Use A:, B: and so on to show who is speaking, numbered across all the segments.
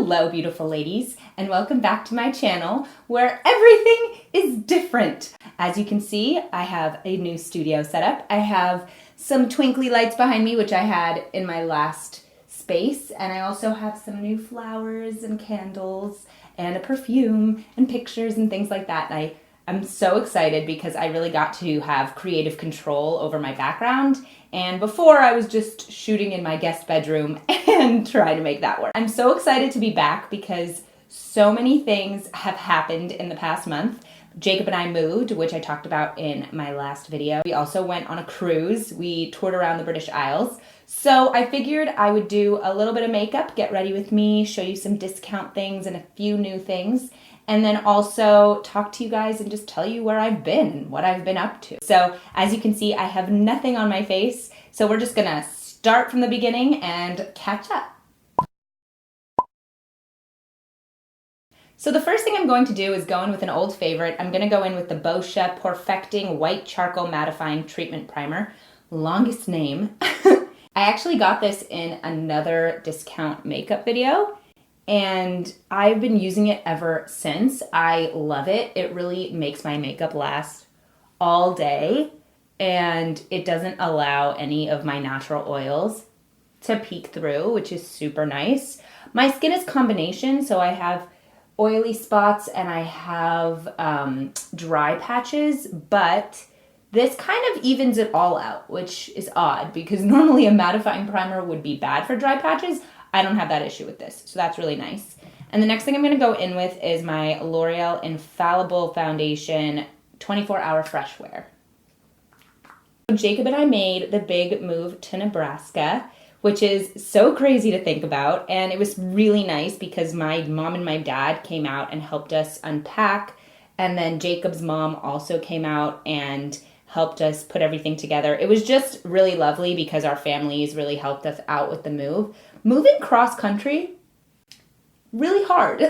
A: Hello, beautiful ladies, and welcome back to my channel where everything is different. As you can see, I have a new studio set up. I have some twinkly lights behind me, which I had in my last space, and I also have some new flowers and candles and a perfume and pictures and things like that. And I'm so excited because I really got to have creative control over my background. And before, I was just shooting in my guest bedroom and trying to make that work. I'm so excited to be back because so many things have happened in the past month. Jacob and I moved, which I talked about in my last video. We also went on a cruise. We toured around the British Isles. So I figured I would do a little bit of makeup, get ready with me, show you some discount things and a few new things, and then also talk to you guys and just tell you where I've been and what I've been up to. So as you can see, I have nothing on my face, so we're just gonna start from the beginning and catch up. So the first thing I'm going to do is go in with an old favorite. I'm gonna go in with the Boscia Perfecting White Charcoal Mattifying Treatment Primer. Longest name. I actually got this in another discount makeup video, and I've been using it ever since. I love it. It really makes my makeup last all day, and it doesn't allow any of my natural oils to peek through, which is super nice. My skin is combination, so I have oily spots and I have dry patches, but this kind of evens it all out, which is odd because normally a mattifying primer would be bad for dry patches. I don't have that issue with this, so that's really nice. And the next thing I'm gonna go in with is my L'Oreal Infallible Foundation 24-Hour Fresh Wear. Jacob and I made the big move to Nebraska, which is so crazy to think about, and it was really nice because my mom and my dad came out and helped us unpack, and then Jacob's mom also came out and helped us put everything together. It was just really lovely because our families really helped us out with the move. Moving cross country, really hard.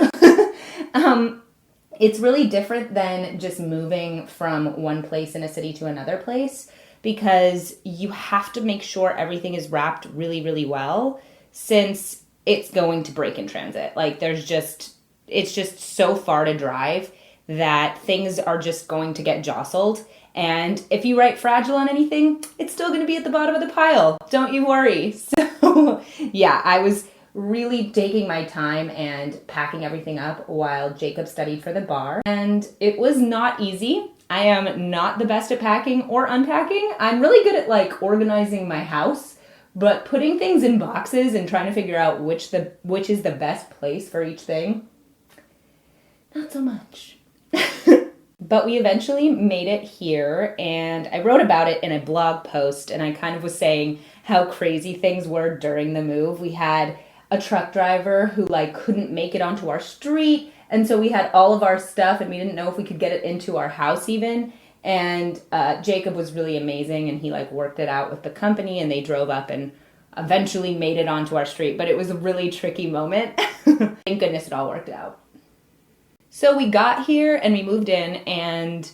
A: It's really different than just moving from one place in a city to another place because you have to make sure everything is wrapped really, really well since it's going to break in transit. Like it's just so far to drive that things are just going to get jostled. And if you write fragile on anything, it's still going to be at the bottom of the pile. Don't you worry. So yeah, I was really taking my time and packing everything up while Jacob studied for the bar. And it was not easy. I am not the best at packing or unpacking. I'm really good at like organizing my house, but putting things in boxes and trying to figure out which is the best place for each thing, not so much. But we eventually made it here, and I wrote about it in a blog post, and I kind of was saying how crazy things were during the move. We had a truck driver who like couldn't make it onto our street, and so we had all of our stuff, and we didn't know if we could get it into our house even. And Jacob was really amazing, and he like worked it out with the company, and they drove up and eventually made it onto our street. But it was a really tricky moment. Thank goodness it all worked out. So we got here and we moved in, and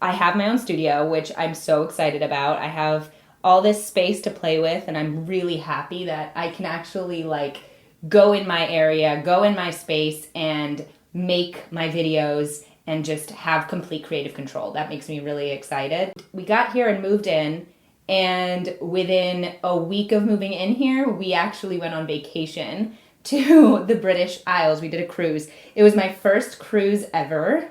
A: I have my own studio, which I'm so excited about. I have all this space to play with, and I'm really happy that I can actually like go in my area, go in my space, and make my videos and just have complete creative control. That makes me really excited. We got here and moved in, and within a week of moving in here, we actually went on vacation to the British Isles. We did a cruise. It was my first cruise ever.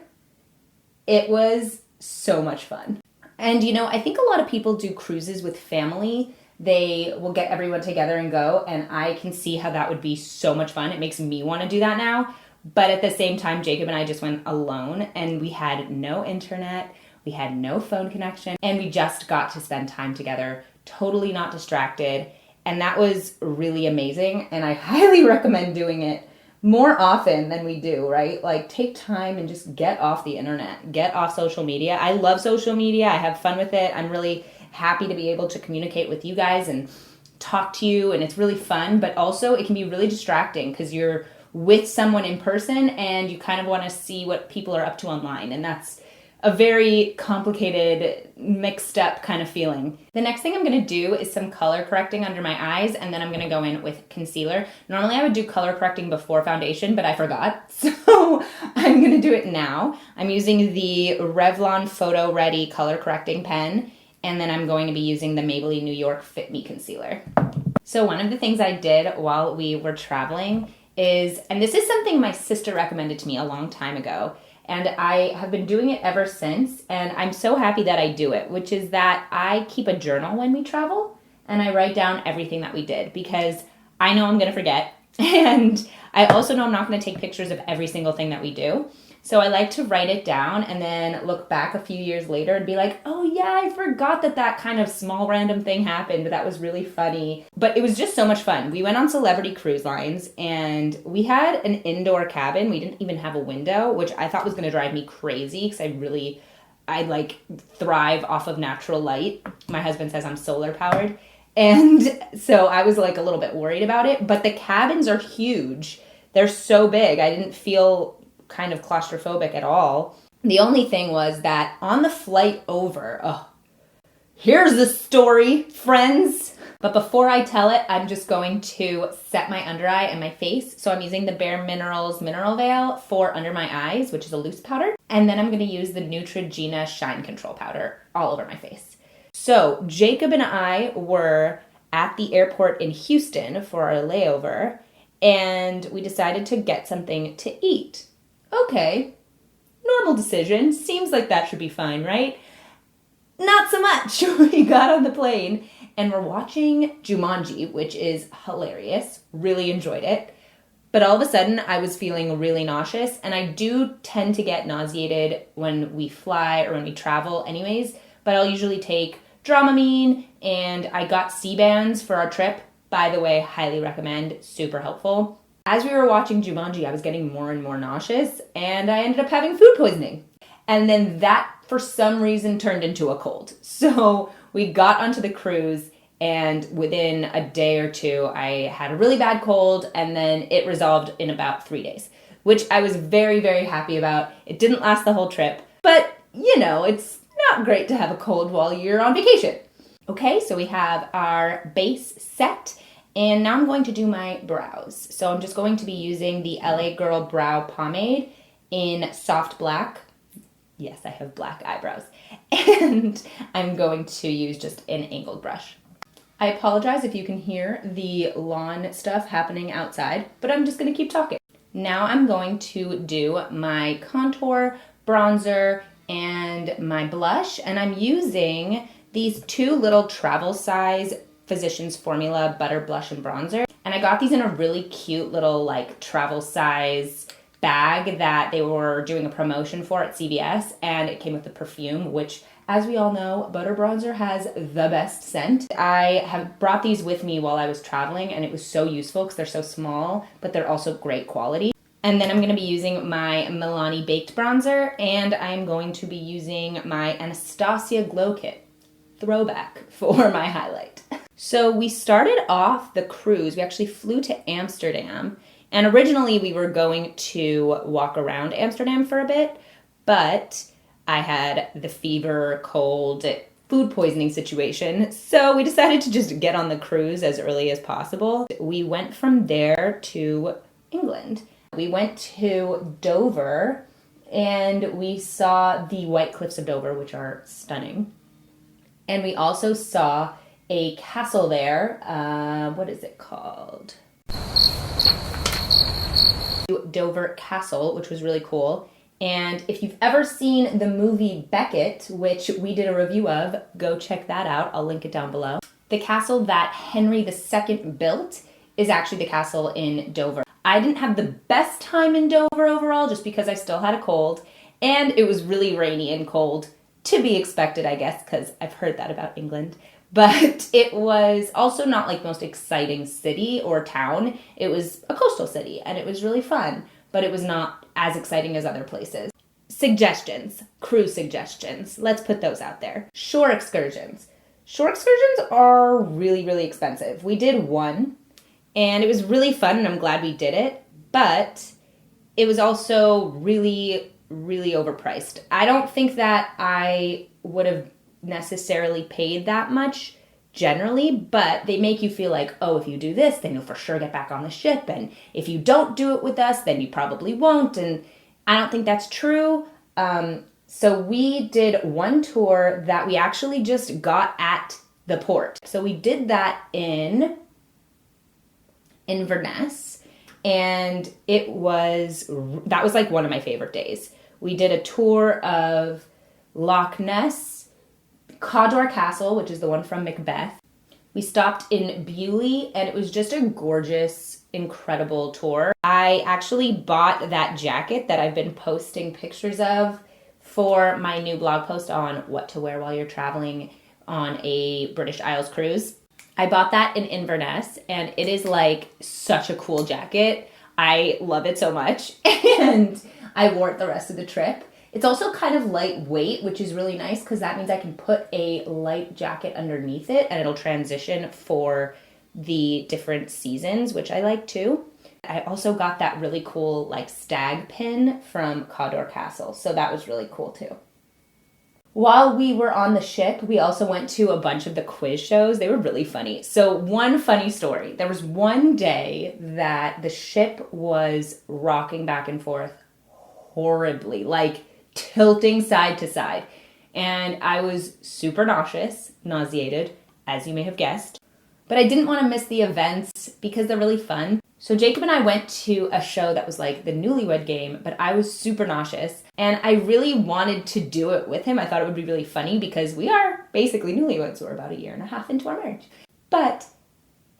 A: It was so much fun. And you know, I think a lot of people do cruises with family. They will get everyone together and go, and I can see how that would be so much fun. It makes me want to do that now. But at the same time, Jacob and I just went alone, and we had no internet, we had no phone connection, and we just got to spend time together, totally not distracted. And that was really amazing, and I highly recommend doing it more often than we do, right? Like, take time and just get off the internet, get off social media. I love social media. I have fun with it. I'm really happy to be able to communicate with you guys and talk to you, and it's really fun, but also it can be really distracting because you're with someone in person and you kind of want to see what people are up to online, and that's a very complicated, mixed up kind of feeling. The next thing I'm gonna do is some color correcting under my eyes, and then I'm gonna go in with concealer. Normally I would do color correcting before foundation, but I forgot, so I'm gonna do it now. I'm using the Revlon Photo Ready color correcting pen, and then I'm going to be using the Maybelline New York Fit Me concealer. So one of the things I did while we were traveling is, and this is something my sister recommended to me a long time ago, and I have been doing it ever since, and I'm so happy that I do it, which is that I keep a journal when we travel, and I write down everything that we did, because I know I'm going to forget, and I also know I'm not going to take pictures of every single thing that we do. So I like to write it down and then look back a few years later and be like, oh yeah, I forgot that kind of small random thing happened. That was really funny. But it was just so much fun. We went on Celebrity Cruise Lines and we had an indoor cabin. We didn't even have a window, which I thought was going to drive me crazy because I like thrive off of natural light. My husband says I'm solar powered. And so I was like a little bit worried about it, but the cabins are huge. They're so big. I didn't feel kind of claustrophobic at all. The only thing was that on the flight over, here's the story, friends. But before I tell it, I'm just going to set my under eye and my face. So I'm using the Bare Minerals Mineral Veil for under my eyes, which is a loose powder. And then I'm going to use the Neutrogena Shine Control Powder all over my face. So Jacob and I were at the airport in Houston for our layover, and we decided to get something to eat. Okay, normal decision. Seems like that should be fine, right? Not so much. We got on the plane and we're watching Jumanji, which is hilarious. Really enjoyed it. But all of a sudden, I was feeling really nauseous, and I do tend to get nauseated when we fly or when we travel anyways, but I'll usually take Dramamine, and I got C-bands for our trip. By the way, highly recommend, super helpful. As we were watching Jumanji, I was getting more and more nauseous, and I ended up having food poisoning. And then that, for some reason, turned into a cold. So we got onto the cruise, and within a day or two, I had a really bad cold, and then it resolved in about 3 days, which I was very, very happy about. It didn't last the whole trip, but, you know, it's not great to have a cold while you're on vacation. Okay, so we have our base set. And now I'm going to do my brows. So I'm just going to be using the LA Girl Brow Pomade in soft black. Yes, I have black eyebrows. And I'm going to use just an angled brush. I apologize if you can hear the lawn stuff happening outside, but I'm just going to keep talking. Now I'm going to do my contour, bronzer, and my blush. And I'm using these two little travel size Physicians Formula Butter Blush and Bronzer. And I got these in a really cute little like travel size bag that they were doing a promotion for at CVS, and it came with the perfume, which, as we all know, Butter Bronzer has the best scent. I have brought these with me while I was traveling, and it was so useful because they're so small, but they're also great quality. And then I'm going to be using my Milani Baked Bronzer, and I'm going to be using my Anastasia Glow Kit Throwback for my highlight. So we started off the cruise. We actually flew to Amsterdam, and originally we were going to walk around Amsterdam for a bit, but I had the fever, cold, food poisoning situation, so we decided to just get on the cruise as early as possible. We went from there to England. We went to Dover, and we saw the White Cliffs of Dover, which are stunning. And we also saw a castle there. What is it called? Dover Castle, which was really cool. And if you've ever seen the movie Beckett, which we did a review of, go check that out. I'll link it down below. The castle that Henry II built is actually the castle in Dover. I didn't have the best time in Dover overall, just because I still had a cold, and it was really rainy and cold. To be expected, I guess, because I've heard that about England. But it was also not like the most exciting city or town. It was a coastal city, and it was really fun, but it was not as exciting as other places. Suggestions, cruise suggestions. Let's put those out there. Shore excursions. Shore excursions are really, really expensive. We did one, and it was really fun, and I'm glad we did it, but it was also really really overpriced. I don't think that I would have necessarily paid that much generally, but they make you feel like, oh, if you do this, then you'll for sure get back on the ship. And if you don't do it with us, then you probably won't. And I don't think that's true. So we did one tour that we actually just got at the port. So we did that in Inverness, and that was like one of my favorite days. We did a tour of Loch Ness, Cawdor Castle, which is the one from Macbeth. We stopped in Bewley, and it was just a gorgeous, incredible tour. I actually bought that jacket that I've been posting pictures of for my new blog post on what to wear while you're traveling on a British Isles cruise. I bought that in Inverness, and it is like such a cool jacket. I love it so much, and I wore it the rest of the trip. It's also kind of lightweight, which is really nice because that means I can put a light jacket underneath it and it'll transition for the different seasons, which I like too. I also got that really cool like stag pin from Cawdor Castle, so that was really cool too. While we were on the ship, we also went to a bunch of the quiz shows. They were really funny. So one funny story, there was one day that the ship was rocking back and forth horribly, like tilting side to side. And I was super nauseated, as you may have guessed. But I didn't want to miss the events because they're really fun. So Jacob and I went to a show that was like the Newlywed Game, but I was super nauseous. And I really wanted to do it with him. I thought it would be really funny because we are basically newlyweds. We're about a year and a half into our marriage. But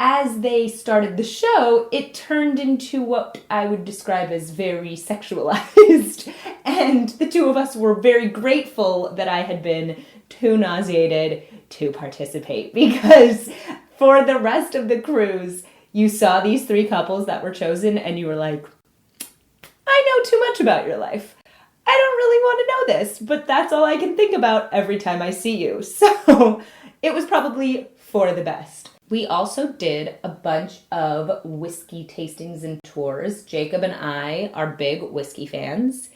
A: as they started the show, it turned into what I would describe as very sexualized. And the two of us were very grateful that I had been too nauseated to participate, because for the rest of the cruise, you saw these three couples that were chosen and you were like, I know too much about your life. I don't really want to know this, but that's all I can think about every time I see you. So it was probably for the best. We also did a bunch of whiskey tastings and tours. Jacob and I are big whiskey fans.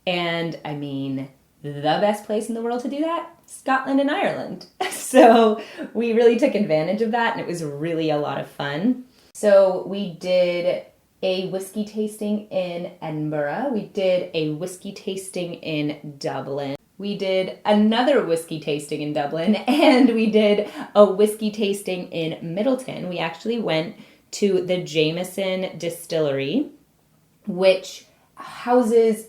A: And I mean, the best place in the world to do that? Scotland and Ireland. So we really took advantage of that, and it was really a lot of fun. So we did a whiskey tasting in Edinburgh. We did a whiskey tasting in Dublin. We did another whiskey tasting in Dublin, and we did a whiskey tasting in Middleton. We actually went to the Jameson Distillery, which houses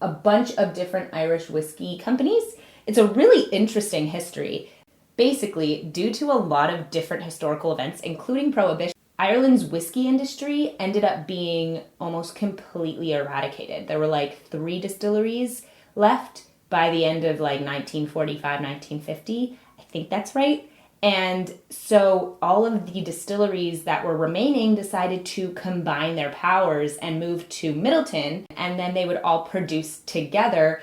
A: a bunch of different Irish whiskey companies. It's a really interesting history. Basically, due to a lot of different historical events, including Prohibition, Ireland's whiskey industry ended up being almost completely eradicated. There were like 3 distilleries left by the end of like 1945, 1950. I think that's right. And so all of the distilleries that were remaining decided to combine their powers and move to Middleton, and then they would all produce together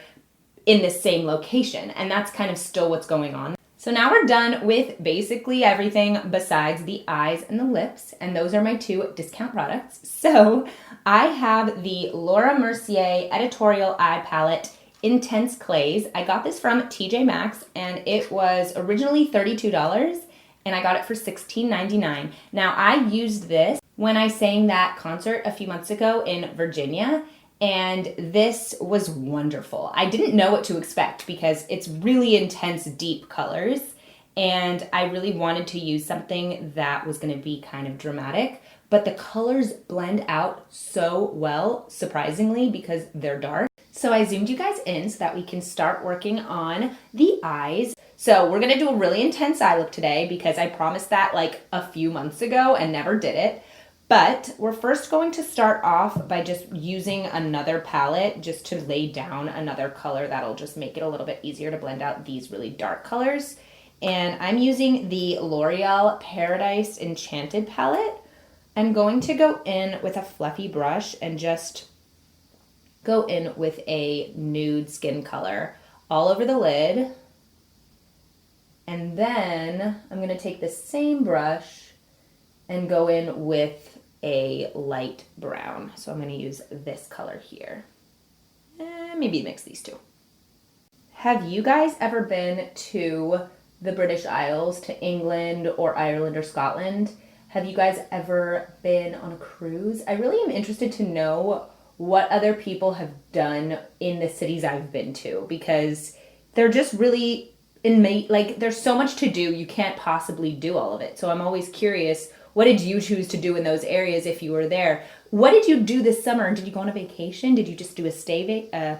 A: in the same location. And that's kind of still what's going on. So now we're done with basically everything besides the eyes and the lips, and those are my 2 discount products. So I have the Laura Mercier Editorial Eye Palette Intense Clays. I got this from TJ Maxx, and it was originally $32, and I got it for $16.99. Now, I used this when I sang that concert a few months ago in Virginia, and this was wonderful. I didn't know what to expect because it's really intense, deep colors, and I really wanted to use something that was going to be kind of dramatic, but the colors blend out so well, surprisingly, because they're dark. So I zoomed you guys in so that we can start working on the eyes. So we're going to do a really intense eye look today because I promised that like a few months ago and never did it. But we're first going to start off by just using another palette just to lay down another color that'll just make it a little bit easier to blend out these really dark colors. And I'm using the L'Oreal Paradise Enchanted palette. I'm going to go in with a fluffy brush and just go in with a nude skin color all over the lid. And then I'm going to take the same brush and go in with a light brown. So I'm going to use this color here. And maybe mix these two. Have you guys ever been to the British Isles, to England or Ireland or Scotland? Have you guys ever been on a cruise? I really am interested to know what other people have done in the cities I've been to, because they're just really like there's so much to do, you can't possibly do all of it. So I'm always curious, what did you choose to do in those areas if you were there? What did you do this summer? Did you go on a vacation? Did you just do a staycation?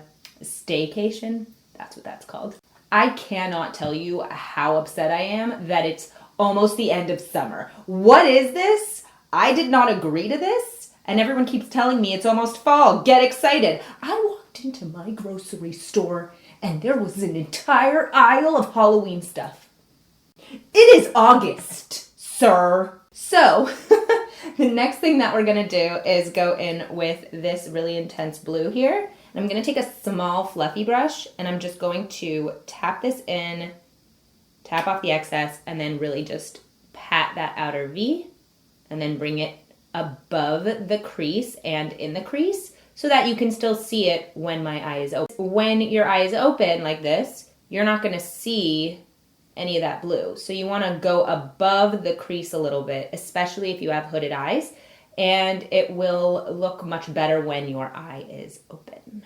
A: That's what that's called. I cannot tell you how upset I am that it's almost the end of summer. What is this? I did not agree to this, and everyone keeps telling me it's almost fall. Get excited. I walked into my grocery store and there was an entire aisle of Halloween stuff. It is August, sir. So, the next thing that we're going to do is go in with this really intense blue here. And I'm going to take a small fluffy brush and I'm just going to tap this in, tap off the excess, and then really just pat that outer V and then bring it above the crease and in the crease so that you can still see it when my eye is open. When your eye is open like this, you're not going to see any of that blue. So you want to go above the crease a little bit, especially if you have hooded eyes, and it will look much better when your eye is open.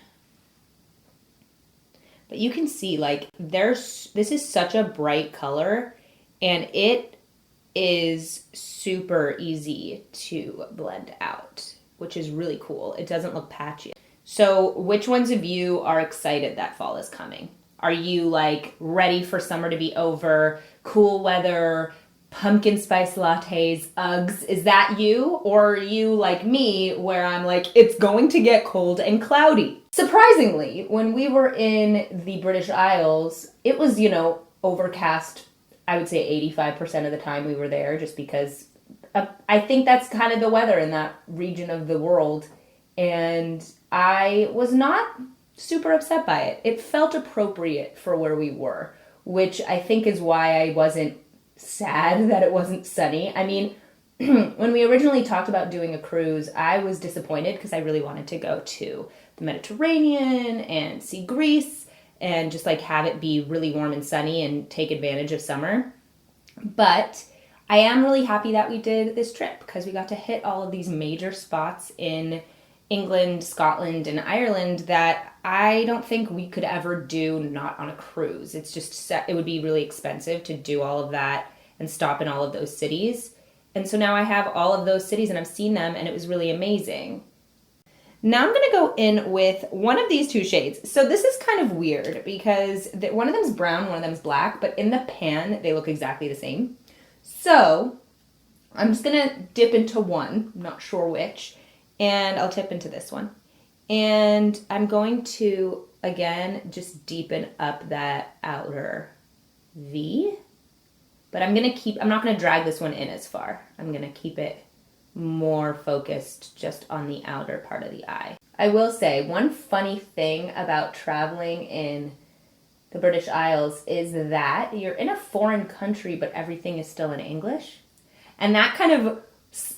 A: But you can see, like, this is such a bright color, and it is super easy to blend out, which is really cool. It doesn't look patchy. So which ones of you are excited that fall is coming? Are you like ready for summer to be over, cool weather, pumpkin spice lattes, Uggs? Is that you? Or are you like me where I'm like, it's going to get cold and cloudy? Surprisingly, when we were in the British Isles, it was, overcast, I would say 85% of the time we were there, just because I think that's kind of the weather in that region of the world. And I was not super upset by it. It felt appropriate for where we were, which I think is why I wasn't sad that it wasn't sunny. I mean, when we originally talked about doing a cruise, I was disappointed because I really wanted to go to the Mediterranean and see Greece and just like have it be really warm and sunny and take advantage of summer. But I am really happy that we did this trip because we got to hit all of these major spots in England, Scotland, and Ireland that I don't think we could ever do not on a cruise. It's just, it would be really expensive to do all of that and stop in all of those cities. And so now I have all of those cities and I've seen them and it was really amazing. Now I'm going to go in with one of these two shades. So this is kind of weird because one of them's brown, one of them's black, but in the pan, they look exactly the same. So I'm just going to dip into one, I'm not sure which, and I'll tip into this one. And I'm going to, again, just deepen up that outer V. But I'm not going to drag this one in as far. I'm going to keep it more focused just on the outer part of the eye. I will say, one funny thing about traveling in the British Isles is that you're in a foreign country, but everything is still in English. And that kind of,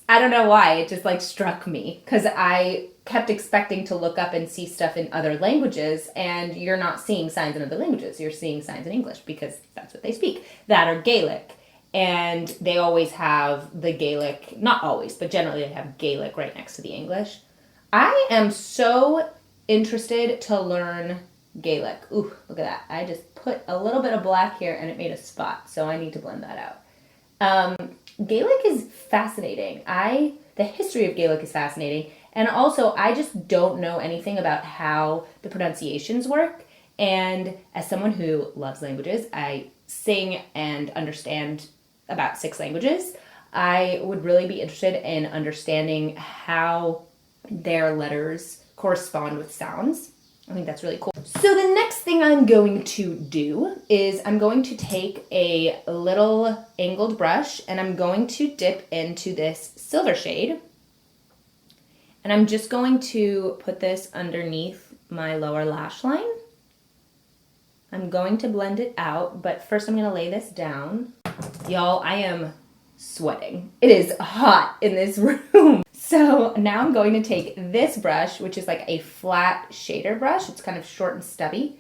A: I don't know why, it just like struck me because I kept expecting to look up and see stuff in other languages, and you're not seeing signs in other languages. You're seeing signs in English because that's what they speak. That or Gaelic. And they always have the Gaelic, not always, but generally they have Gaelic right next to the English. I am so interested to learn Gaelic. Ooh, look at that. I just put a little bit of black here and it made a spot, so I need to blend that out. Gaelic is fascinating. The history of Gaelic is fascinating. And also, I just don't know anything about how the pronunciations work. And as someone who loves languages, I sing and understand about 6 languages. I would really be interested in understanding how their letters correspond with sounds. I think that's really cool. So the next thing I'm going to do is I'm going to take a little angled brush and I'm going to dip into this silver shade. And I'm just going to put this underneath my lower lash line. I'm going to blend it out, but first I'm going to lay this down. Y'all, I am sweating. It is hot in this room. So now I'm going to take this brush, which is like a flat shader brush. It's kind of short and stubby.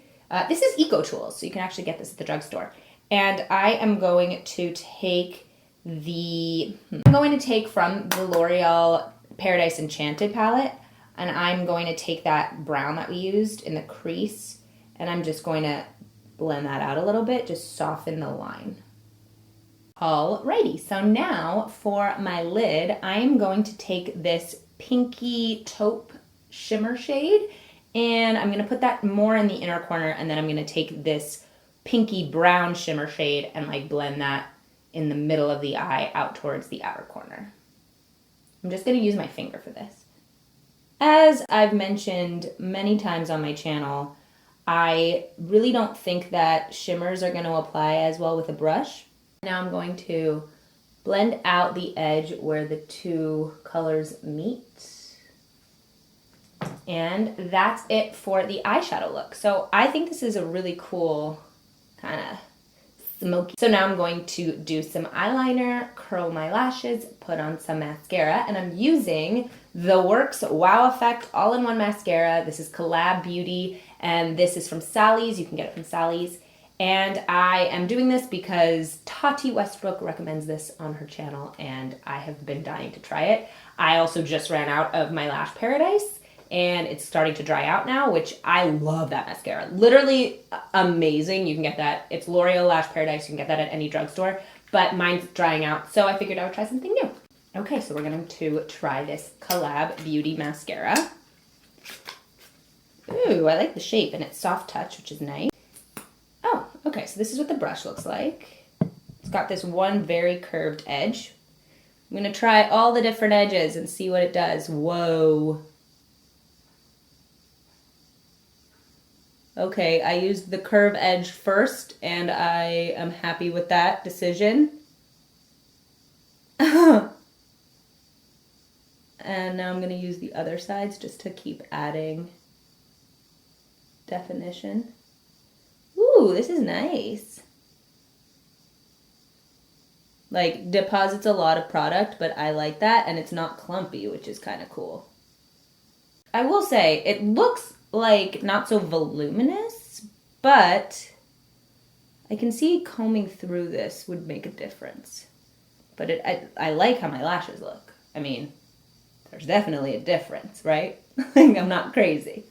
A: This is Eco Tools, so you can actually get this at the drugstore. And I am going to take from the L'Oreal Paradise Enchanted palette, and I'm going to take that brown that we used in the crease, and I'm just going to blend that out a little bit, just soften the line. Alrighty, so now for my lid, I'm going to take this pinky taupe shimmer shade, and I'm going to put that more in the inner corner, and then I'm going to take this pinky brown shimmer shade and like blend that in the middle of the eye out towards the outer corner. I'm just going to use my finger for this. As I've mentioned many times on my channel, I really don't think that shimmers are going to apply as well with a brush. Now I'm going to blend out the edge where the two colors meet. And that's it for the eyeshadow look. So I think this is a really cool kind of smoky. So now I'm going to do some eyeliner, curl my lashes, put on some mascara, and I'm using the Works Wow Effect all-in-one mascara. This is Collab Beauty, and this is from Sally's. You can get it from Sally's. And I am doing this because Tati Westbrook recommends this on her channel, and I have been dying to try it. I also just ran out of my Lash Paradise, and it's starting to dry out now, which I love that mascara. Literally amazing. You can get that. It's L'Oreal Lash Paradise. You can get that at any drugstore, but mine's drying out, so I figured I would try something new. Okay, so we're going to try this Collab Beauty mascara. Ooh, I like the shape, and it's soft touch, which is nice. Oh, okay, so this is what the brush looks like. It's got this one very curved edge. I'm going to try all the different edges and see what it does. Whoa. Okay, I used the curve edge first, and I am happy with that decision. And now I'm going to use the other sides just to keep adding definition. Ooh, this is nice. Like, deposits a lot of product, but I like that, and it's not clumpy, which is kind of cool. I will say, it looks like not so voluminous, but I can see combing through this would make a difference. But I like how my lashes look. I mean, there's definitely a difference, right? I'm not crazy.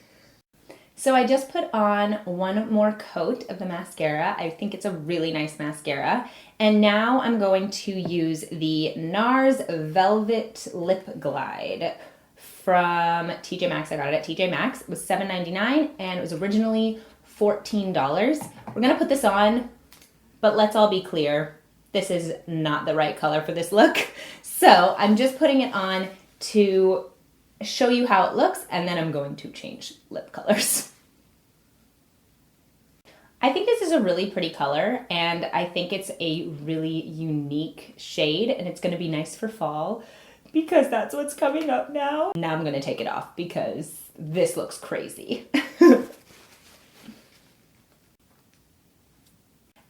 A: So I just put on one more coat of the mascara. I think it's a really nice mascara. And now I'm going to use the NARS Velvet Lip Glide from TJ Maxx. I got it at TJ Maxx. It was $7.99 and it was originally $14. We're gonna put this on, but let's all be clear, this is not the right color for this look. So I'm just putting it on to show you how it looks, and then I'm going to change lip colors. I think this is a really pretty color, and I think it's a really unique shade, and it's gonna be nice for fall because that's what's coming up now. Now I'm gonna take it off because this looks crazy.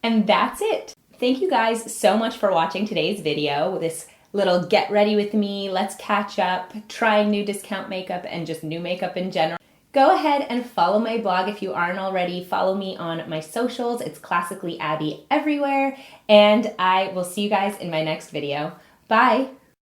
A: And that's it. Thank you guys so much for watching today's video, this little get ready with me, let's catch up, trying new discount makeup and just new makeup in general. Go ahead and follow my blog if you aren't already. Follow me on my socials. It's Classically Abby everywhere. And I will see you guys in my next video. Bye.